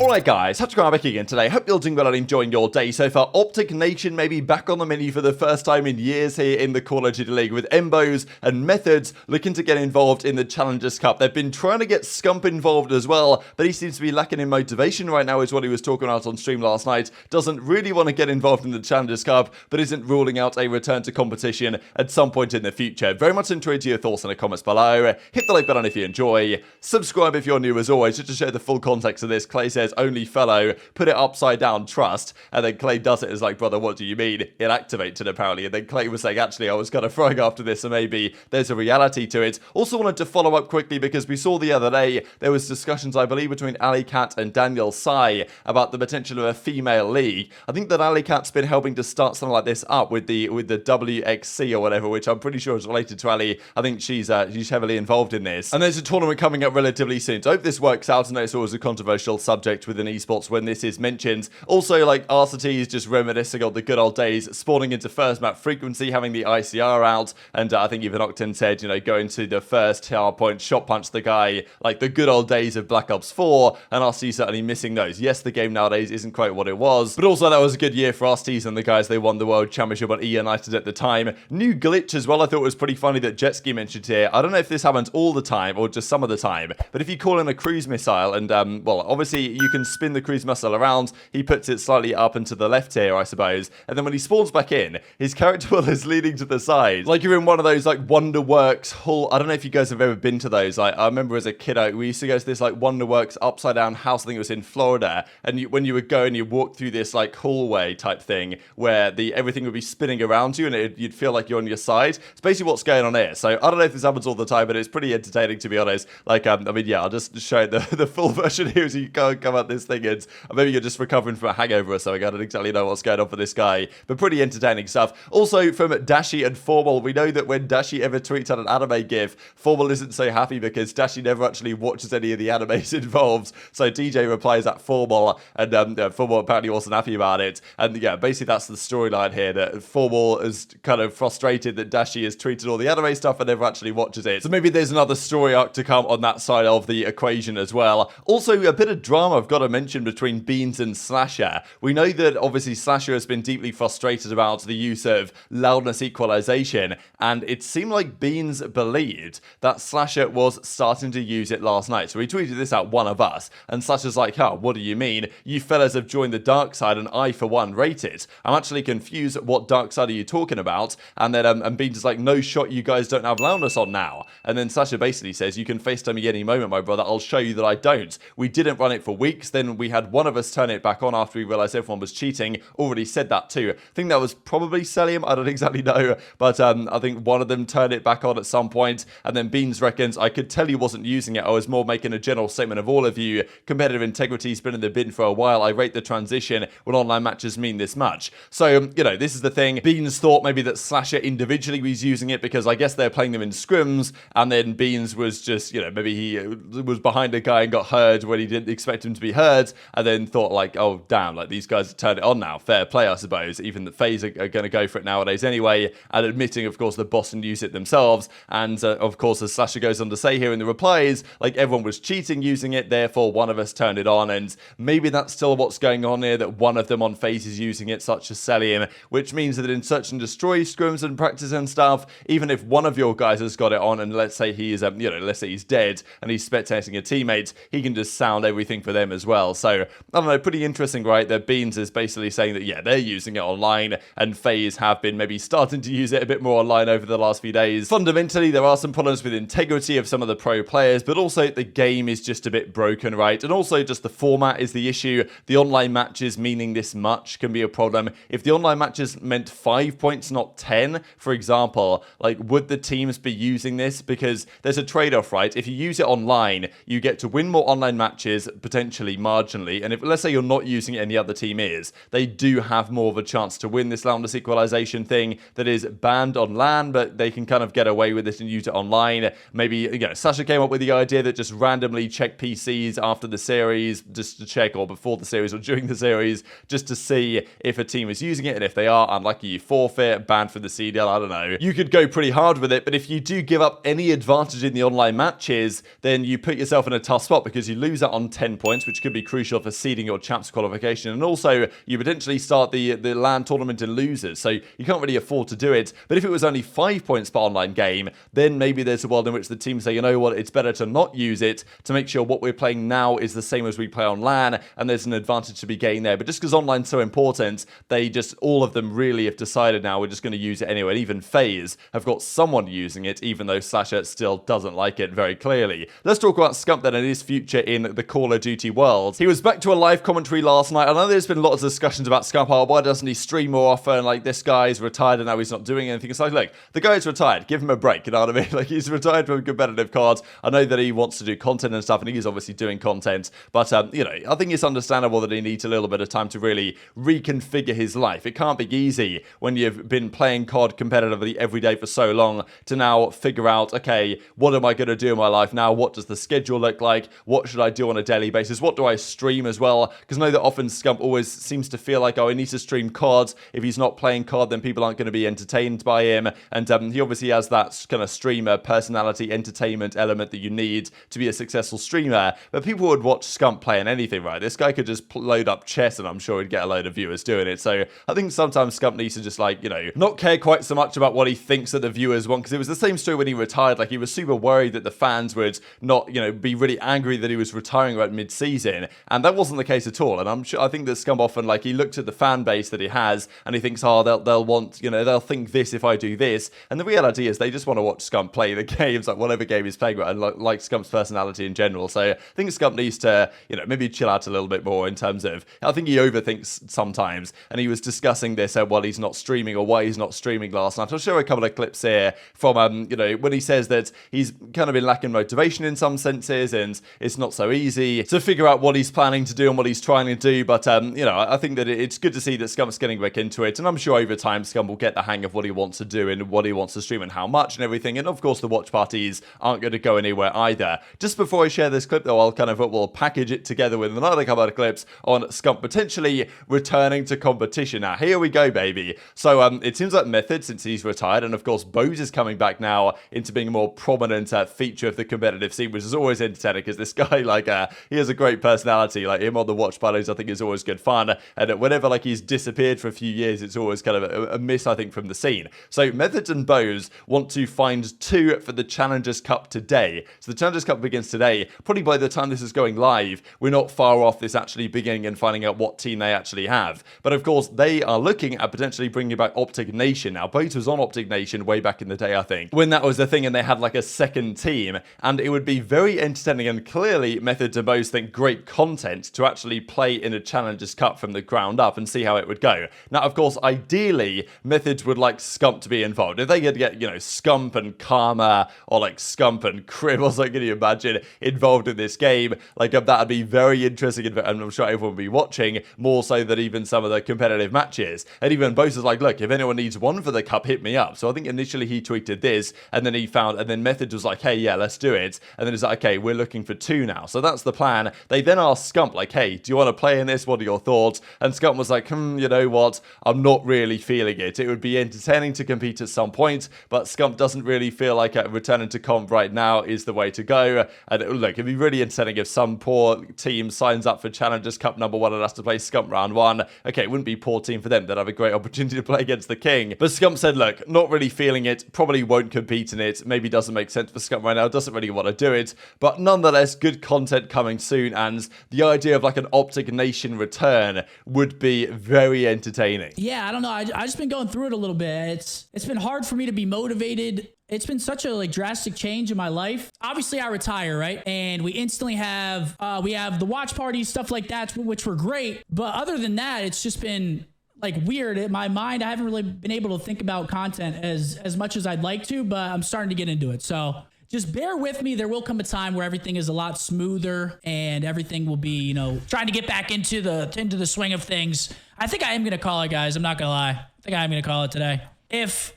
Alright guys, TacticalRab back again today. Hope you're doing well and enjoying your day so far. OpTic Nation may be back on the menu for the first time in years here in the Call of Duty League, with MBoZe and Methodz looking to get involved in the Challengers Cup. They've been trying to get Scump involved as well, but he seems to be lacking in motivation right now, is what he was talking about on stream last night. Doesn't really want to get involved in the Challengers Cup, but isn't ruling out a return to competition at some point in the future. Very much intrigued to your thoughts in the comments below. Hit the like button if you enjoy. Subscribe if you're new as always, just to share the full context of this. Clay says, only fellow, put it upside down, trust. And then Clay does it as like, brother, what do you mean? It activated apparently. And then Clay was saying, actually, I was kind of throwing after this, so maybe there's a reality to it. Also wanted to follow up quickly because we saw the other day there was discussions, I believe, between aLLeY and Daniel Sai about the potential of a female league. I think that aLLeY's been helping to start something like this up with the WXC or whatever, which I'm pretty sure is related to aLLeY. I think she's heavily involved in this. And there's a tournament coming up relatively soon, so I hope this works out. I know it's always a controversial subject within esports when this is mentioned. Also, like, Arcitys just reminiscing on the good old days, spawning into first map frequency, having the ICR out, and I think even Octane said, you know, going to the first tower point, shot punch the guy, like the good old days of Black Ops 4, and Arcitys certainly missing those. Yes, the game nowadays isn't quite what it was, but also that was a good year for Arcitys and the guys. They won the World Championship on E-United at the time. New glitch as well, I thought it was pretty funny that Jetski mentioned here. I don't know if this happens all the time or just some of the time, but if you call in a cruise missile and, well, obviously you can spin the cruise missile around, he puts it slightly up and to the left here, I suppose, and then when he spawns back in, his character wheel is leaning to the side. Like you're in one of those, like, Wonderworks Hall. I don't know if you guys have ever been to those. Like, I remember as a kiddo, we used to go to this, like, Wonderworks upside down house, I think it was in Florida, and when you would go and you walk through this, like, hallway type thing, where everything would be spinning around you, and you'd feel like you're on your side. It's basically what's going on here. So, I don't know if this happens all the time, but it's pretty entertaining, to be honest. Like, I mean, yeah, I'll just show the full version here as you go and come at this thing, and maybe you're just recovering from a hangover or something. I don't exactly know what's going on for this guy, but pretty entertaining stuff. Also, from Dashy and Formal, we know that when Dashy ever tweets out an anime gif, Formal isn't so happy because Dashy never actually watches any of the animes involved. So DJ replies at Formal, and Formal apparently wasn't happy about it. And yeah, basically that's the storyline here, that Formal is kind of frustrated that Dashy has tweeted all the anime stuff and never actually watches it. So maybe there's another story arc to come on that side of the equation as well. Also, a bit of drama I've got to mention between Beans and Slasher. We know that obviously Slasher has been deeply frustrated about the use of loudness equalization, and it seemed like Beans believed that Slasher was starting to use it last night. So he tweeted this out, one of us, and Slasher's like, oh, what do you mean? You fellas have joined the dark side and I, for one, rate it. I'm actually confused. What dark side are you talking about? And then and Beans is like, no shot, you guys don't have loudness on now. And then Slasher basically says, you can FaceTime me any moment, my brother. I'll show you that I don't. We didn't run it for weeks. Then we had one of us turn it back on after we realized everyone was cheating. Already said that too. I think that was probably Cellium. I don't exactly know, but I think one of them turned it back on at some point. And then Beans reckons, I could tell you wasn't using it. I was more making a general statement of all of you. Competitive integrity's been in the bin for a while. I rate the transition when online matches mean this much. So, you know, this is the thing. Beans thought maybe that Slasher individually was using it because I guess they're playing them in scrims, and then Beans was just, you know, maybe he was behind a guy and got heard when he didn't expect him to be heard, and then thought like, oh damn, like these guys have turned it on now. Fair play, I suppose. Even the FaZe are going to go for it nowadays anyway, and admitting, of course, that Boston use it themselves. And of course, as Slasher goes on to say here in the replies, like everyone was cheating using it, therefore one of us turned it on, and maybe that's still what's going on here, that one of them on FaZe is using it, such as Cellium, which means that in search and destroy scrims and practice and stuff, even if one of your guys has got it on, and let's say he is, you know, let's say he's dead and he's spectating a teammate, he can just sound everything for them as well. So, I don't know, pretty interesting, right? That Beans is basically saying that, yeah, they're using it online, and FaZe have been maybe starting to use it a bit more online over the last few days. Fundamentally, there are some problems with integrity of some of the pro players, but also the game is just a bit broken, right? And also just the format is the issue. The online matches meaning this much can be a problem. If the online matches meant 5 points, not 10, for example, like, would the teams be using this? Because there's a trade-off, right? If you use it online, you get to win more online matches, potentially marginally, and if, let's say you're not using it and the other team is, they do have more of a chance to win this loudness equalization thing that is banned on LAN, but they can kind of get away with it and use it online. Maybe, you know, Sasha came up with the idea that just randomly check PCs after the series, just to check, or before the series or during the series, just to see if a team is using it, and if they are, unlucky, you forfeit, banned from the CDL, I don't know. You could go pretty hard with it, but if you do give up any advantage in the online matches, then you put yourself in a tough spot because you lose out on 10 points, which which could be crucial for seeding your champs qualification. And also, you potentially start the LAN tournament in losers, so you can't really afford to do it. But if it was only 5 points per online game, then maybe there's a world in which the team say, you know what, it's better to not use it to make sure what we're playing now is the same as we play on LAN, and there's an advantage to be gained there. But just because online's so important, they just, all of them really have decided now we're just going to use it anyway. And even FaZe have got someone using it, even though Slasher still doesn't like it very clearly. Let's talk about Scump then and his future in the Call of Duty world. He was back to a live commentary last night. I know there's been lots of discussions about Scump. Oh, why doesn't he stream more often? Like, this guy's retired and now he's not doing anything. It's like, look, the guy's retired. Give him a break, you know what I mean? Like, he's retired from competitive cards. I know that he wants to do content and stuff, and he's obviously doing content. But, you know, I think it's understandable that he needs a little bit of time to really reconfigure his life. It can't be easy when you've been playing COD competitively every day for so long to now figure out, okay, what am I going to do in my life now? What does the schedule look like? What should I do on a daily basis? What do I stream as well? Because I know that often Scump always seems to feel like, oh, he needs to stream COD. If he's not playing COD, then people aren't going to be entertained by him. And he obviously has that kind of streamer personality, entertainment element that you need to be a successful streamer. But people would watch Scump playing anything, right? This guy could just load up chess and I'm sure he'd get a load of viewers doing it. So I think sometimes Scump needs to just, like, you know, not care quite so much about what he thinks that the viewers want, because it was the same story when he retired. Like, he was super worried that the fans would not, you know, be really angry that he was retiring right mid-season, and that wasn't the case at all. And I think that Scump often, like, he looked at the fan base that he has and he thinks, oh, they'll want, you know, they'll think this if I do this. And the reality is they just want to watch Scump play the games, like whatever game he's playing, and like Scump's personality in general. So I think Scump needs to, you know, maybe chill out a little bit more in terms of, I think he overthinks sometimes, and he was discussing this while he's not streaming, or why he's not streaming last night. I'll show a couple of clips here from, you know, when he says that he's kind of been lacking motivation in some senses, and it's not so easy to figure out what he's planning to do and what he's trying to do. But, you know, I think that it's good to see that Scump's getting back into it, and I'm sure over time Scump will get the hang of what he wants to do and what he wants to stream and how much and everything. And of course, the watch parties aren't going to go anywhere either. Just before I share this clip, though, we'll package it together with another couple of clips on Scump potentially returning to competition. Now, here we go, baby. So, it seems like Methodz, since he's retired, and of course, MBoZe is coming back now into being a more prominent feature of the competitive scene, which is always entertaining because this guy, like, he has a great personality. Like, him on the watch parties, I think, is always good fun. And whenever, like, he's disappeared for a few years, it's always kind of a miss, I think, from the scene. So, Methodz and MBoZe want to find 2 for the Challengers Cup today. So, the Challengers Cup begins today. Probably by the time this is going live, we're not far off this actually beginning and finding out what team they actually have. But, of course, they are looking at potentially bringing back OpTic Nation. Now, MBoZe was on OpTic Nation way back in the day, I think, when that was the thing and they had like a second team, and it would be very entertaining, and clearly Methodz and MBoZe think great content to actually play in a Challengers Cup from the ground up and see how it would go. Now, of course, ideally, Methodz would like Scump to be involved. If they could get, you know, Scump and Karma, or like Scump and Crib, or something, can you imagine, involved in this game, like, that'd be very interesting, and I'm sure everyone would be watching, more so than even some of the competitive matches. And even MBoZe is like, look, if anyone needs one for the cup, hit me up. So I think initially he tweeted this, and then Methodz was like, hey, yeah, let's do it. And then it's like, okay, we're looking for 2 now. So that's the plan. They then asked Scump, like, hey, do you want to play in this? What are your thoughts? And Scump was like, you know what? I'm not really feeling it. It would be entertaining to compete at some point, but Scump doesn't really feel like returning to comp right now is the way to go. And look, it'd be really entertaining if some poor team signs up for Challengers Cup #1 and has to play Scump round 1. Okay, it wouldn't be a poor team for them. They'd have a great opportunity to play against the king. But Scump said, look, not really feeling it, probably won't compete in it, maybe doesn't make sense for Scump right now, doesn't really want to do it, but nonetheless, good content coming soon, and the idea of like an OpTic Nation return would be very entertaining. Yeah, I don't know, I just been going through it a little bit. It's been hard for me to be motivated. It's been such a drastic change in my life. Obviously, I retire, right? And we instantly have, we have the watch parties, stuff like that, which were great. But other than that, it's just been like weird in my mind. I haven't really been able to think about content as much as I'd like to, but I'm starting to get into it. So just bear with me. There will come a time where everything is a lot smoother and everything will be, you know, trying to get back into the swing of things. I think I am going to call it, guys. I'm not going to lie. I think I am going to call it today. If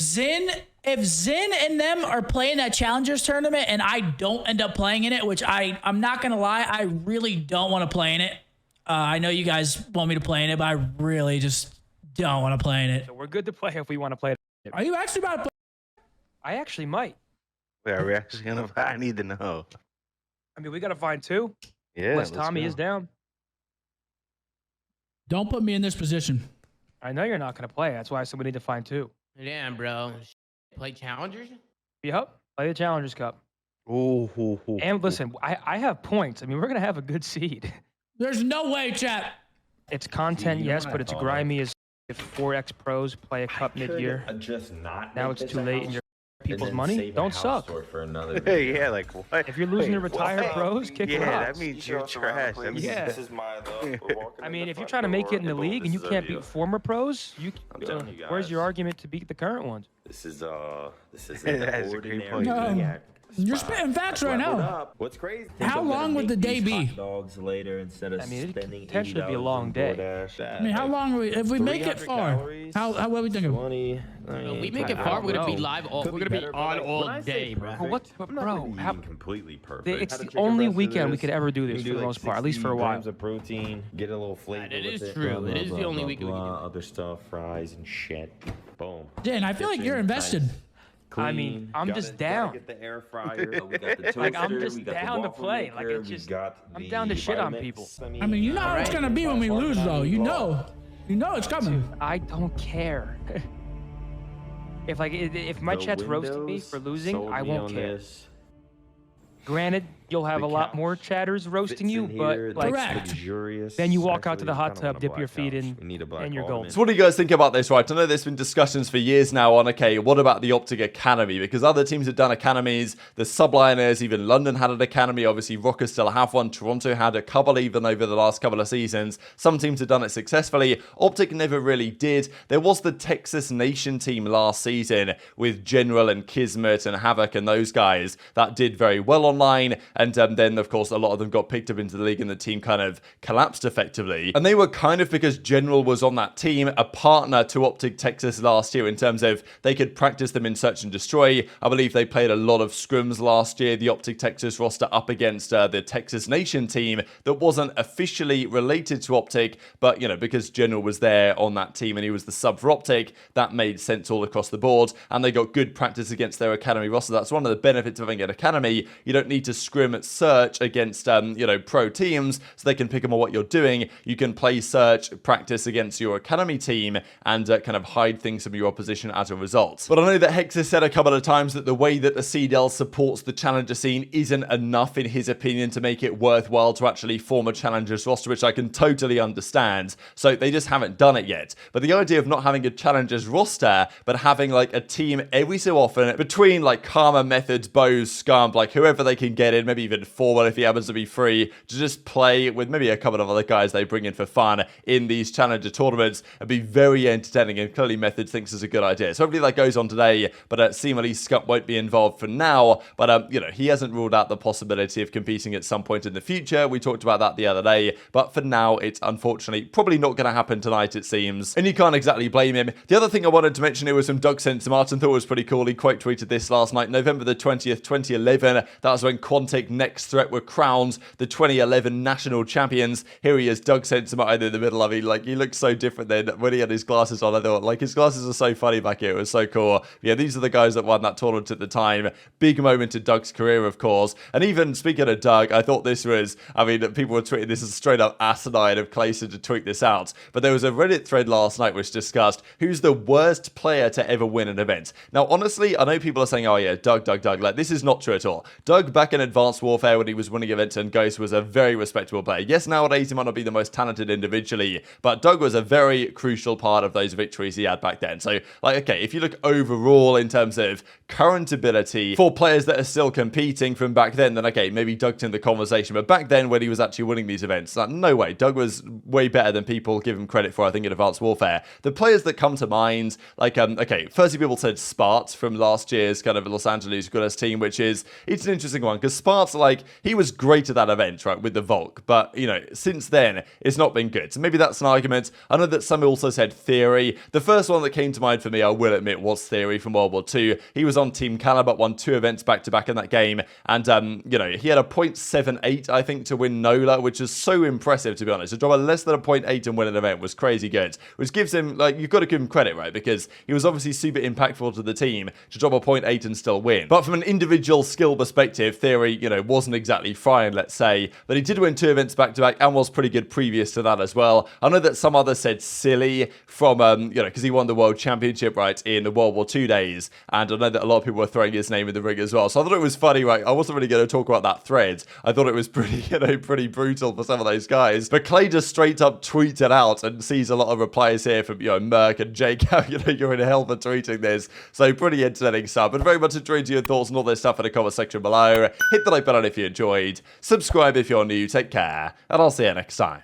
Zin and them are playing that Challengers tournament and I don't end up playing in it, which I'm not going to lie, I really don't want to play in it. I know you guys want me to play in it, but I really just don't want to play in it. So we're good to play if we want to play it. Are you actually about to play? I actually might. Wait, are we actually gonna? I need to know. I mean, we got to find 2. Yeah, Unless let's Tommy go. is down. Don't put me in this position. I know you're not going to play. That's why I said we need to find 2. Damn, bro. Play challengers? Yep. Play the Challengers Cup. Ooh, And listen, I have points. I mean, we're going to have a good seed. There's no way, chat. It's content, You know yes, what but I it's thought grimy as if 4X pros play a cup mid-year. Just not Now make it's this too a late house and your and people's then money save a don't house suck. store for another video. yeah, like what? If you're losing to Wait, retired what? pros, kick Yeah, that rocks. means you're trash. That means Yeah. This is my love. I mean, if you're trying to make it in the league and you can't beat former pros, telling you where's guys. your argument to beat the current ones? This is That's an a great ordinary point. No. maniac You're spot. spitting facts I right leveled now. up. What's crazy? How I'm gonna long would make the day these be? hot dogs later instead of I mean, it could spending potentially be a $80 long on day. DoorDash. I mean, how long are we, if we make it 300 far, calories, what are we thinking? 20. We make it far. We're gonna be live all. Could We're gonna be better, but, on like, all when I say day, bro. perfect, But what, I'm not bro? gonna be How, eating completely perfect. it's Had to the drink only rest of weekend we this. could ever do You this do, for the like, most part, at least for a 60 while. grams of protein, get a little flavor. It is with true. blah, It is blah, the only blah, week we can blah, do other stuff, fries and shit. Boom. Dan, I feel like you're Kitchen, invested. nice, I mean, clean. I'm Gotta- just gotta down. Get the air fryer. We got the toaster. Like, I'm just we got the down to waffle play. Like, maker, it's we just- got I'm down to the shit on Vitamix. people. I mean, you know how it's gonna be when we lose, though. You know it's coming. I don't care. If my The chat's roasting me Windows for losing, sold I me won't on care. this. Granted, you'll have The a lot couch more chatters roasting fits you, in but here, like, Correct. luxurious. then you walk out to Actually, the hot kinda tub, want a dip your black feet couch. in, We need a black and you're ottoman. golden. So what do you guys think about this, right? I know there's been discussions for years now on, okay, what about the OpTic Academy? Because other teams have done academies, the subliners, even London had an academy, obviously Rokkr still have one, Toronto had a couple even over the last couple of seasons. Some teams have done it successfully, OpTic never really did. There was the Texas Nation team last season with General and Kismet and Havoc and those guys that did very well online, and then of course a lot of them got picked up into the league and the team kind of collapsed effectively. And they were kind of, because General was on that team, a partner to OpTic Texas last year in terms of they could practice them in search and destroy. I believe they played a lot of scrims last year, the OpTic Texas roster up against the Texas Nation team that wasn't officially related to OpTic, but you know, because General was there on that team and he was the sub for OpTic, that made sense all across the board, and they got good practice against their academy roster. That's one of the benefits of having an academy. You don't need to scrim at search against pro teams, so they can pick them on what you're doing. You can play search practice against your academy team and kind of hide things from your opposition as a result. But I know that Hex has said a couple of times that the way that the CDL supports the challenger scene isn't enough, in his opinion, to make it worthwhile to actually form a challengers roster, which I can totally understand. So they just haven't done it yet. But the idea of not having a challengers roster, but having like a team every so often between like Karma, Methodz, MBoZe, Scump, like whoever they can get in, maybe even Forward if he happens to be free, to just play with maybe a couple of other guys they bring in for fun in these challenger tournaments and be very entertaining, and clearly Methodz thinks is a good idea. So hopefully that goes on today, but seemingly Scump won't be involved for now, but he hasn't ruled out the possibility of competing at some point in the future. We talked about that the other day, but for now it's unfortunately probably not going to happen tonight, it seems, and you can't exactly blame him. The other thing I wanted to mention here was from Doug Sense Martin, thought it was pretty cool. He quote tweeted this last night, November the 20th, 2011. That was when Quantic Next Threat were crowned the 2011 national champions. Here he is, Doug Sense Martin in the middle of it. Like, he looks so different then when he had his glasses on. I thought, like, his glasses are so funny back here. It was so cool. Yeah, these are the guys that won that tournament at the time. Big moment in Doug's career, of course. And even speaking of Doug, I thought this was, I mean, people were tweeting this as straight up asinine of Clayson to tweet this out. But there was a Reddit thread last night which discussed who's the worst player to ever win an event. Now, honestly, I know people are saying, oh yeah, Doug. Like, this is not true at all. Doug, back in Advanced Warfare when he was winning events and Ghost, was a very respectable player. Yes, nowadays he might not be the most talented individually, but Doug was a very crucial part of those victories he had back then. So, like, okay, if you look overall in terms of current ability for players that are still competing from back then okay, maybe Doug's in the conversation. But back then, when he was actually winning these events, like, no way. Doug was way better than people give him credit for, I think, in Advanced Warfare. The players that come to mind, like, okay, firstly, people said Spart from last year's kind of Los Angeles Guerrillas team, which is, it's an interesting one, because Spart's, like, he was great at that event, right, with the Volk, but, you know, since then, it's not been good. So maybe that's an argument. I know that some also said Theory. The first one that came to mind for me, I will admit, was Theory from World War II. He was on Team Caliber, won 2 events back-to-back in that game, and, you know, he had a .78, I think, to win NOLA, which is so impressive, to be honest. To drop a less than a .8 and win an event was crazy good, which gives him, like, you've got to give him credit, right, because he was obviously super impactful to the team to drop a .8 and still win. But from an individual skill perspective, competitive. Theory, you know, wasn't exactly frying, let's say, but he did win 2 events back-to-back and was pretty good previous to that as well. I know that some others said silly from, you know, because he won the World Championship, right, in the World War II days, and I know that a lot of people were throwing his name in the ring as well, so I thought it was funny, right? I wasn't really going to talk about that thread. I thought it was pretty, you know, pretty brutal for some of those guys, but Clay just straight up tweeted out and sees a lot of replies here from, you know, Merc and Jake, you know, you're in hell for tweeting this, so pretty entertaining stuff, but very much enjoyed your thoughts and all this stuff in the comment section below. Hit the like button if you enjoyed, subscribe if you're new, take care, and I'll see you next time.